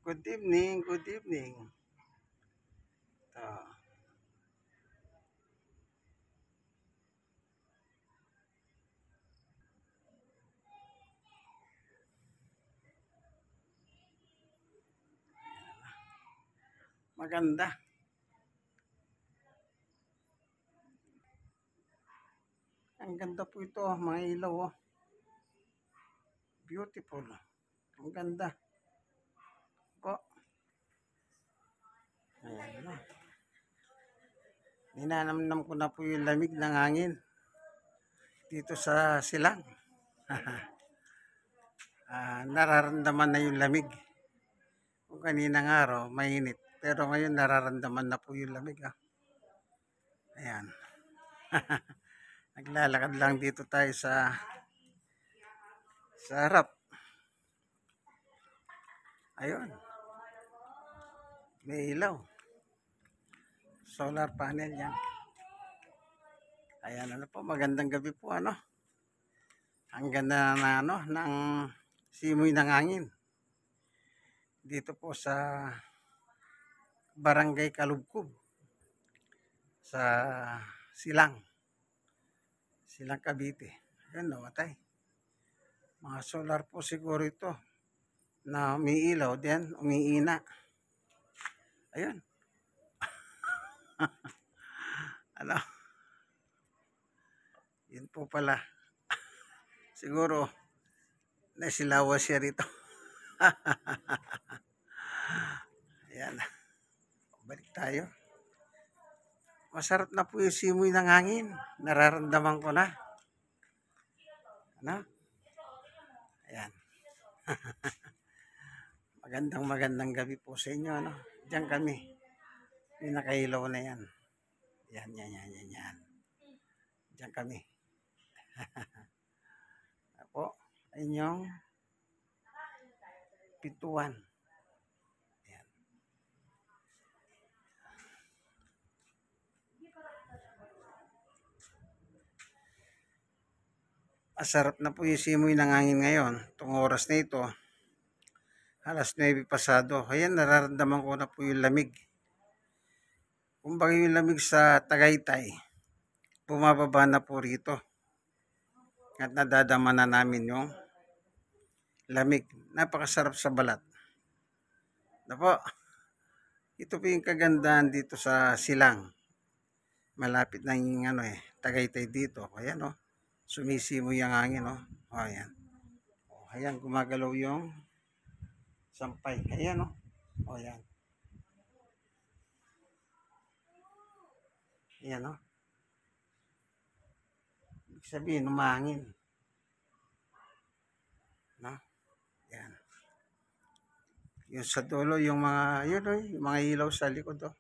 Good evening, good evening. Ah, maganda. Ang ganda po ito, mga ilaw. Oh. Beautiful. Ang ganda. Po. Ayan na. Ninanamnam ko na po yung lamig ng hangin dito sa silang. Nararamdaman na yung lamig. Kung kaninang araw, mainit. Pero ngayon nararamdaman na po yung lamig. Ah. Ayan. Naglalakad lang dito tayo sa harap. Ayun. May ilaw. Solar panel yan. Ayan, ano po, magandang gabi po, ano. Ang ganda na, ano, ng simoy ng hangin. Dito po sa Barangay Kalubkub. Sa Silang. Silang Cavite. Ayan, namatay. Mga solar po siguro ito na umiilaw din, umiina. Ayun. Ano? Yun po pala. Siguro, nasilawa siya rito. Ayan. Balik tayo. Masarap na po yung simoy ng hangin. Nararamdaman ko na. Ano? Ayan. Magandang gabi po sa inyo. Ano? Diyan kami. Yung nakailaw na yan. Yan. Diyan kami. Ako, inyong pintuan. Ayan. Masarap na po yung simoy ng hangin ngayon. Itong oras na ito, alas 9 pasado. Ayan, nararamdaman ko na po yung lamig. Kumbaga yung lamig sa Tagaytay, bumababa na po rito. At nadadama na namin yung lamig. Napakasarap sa balat. Napo, ito po yung kagandahan dito sa Silang. Malapit na yung Tagaytay dito. Ayan o, sumisimo yung hangin o. O ayan. O, ayan, gumagalaw yung sampay. Ayan o. O ayan. Ayan o. Ibig sabihin, umahangin. No? Ayan. Yung sa dulo, yung mga, yun o, yung mga ilaw sa likod o.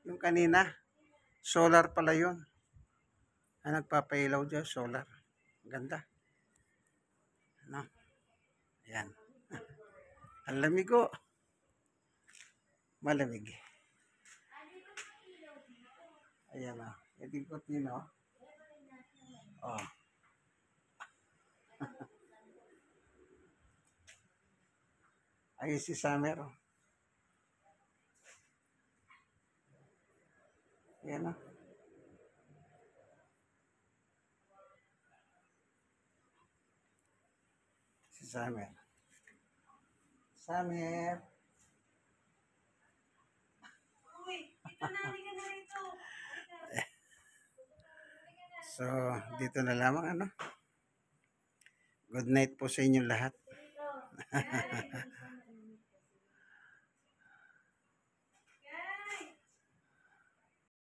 Yung kanina, solar pala yun. Ang nagpapailaw dyan, solar. Ganda. No? Ayan. Ang lamig o. Malamig. Ayan o. Ito yung kutino. Oh. Ayun si Summer. Oh. Ayan o. Si Summer. Summer. Uy, dito na, halika na rito. So, dito na lamang ano. Good night po sa inyong lahat.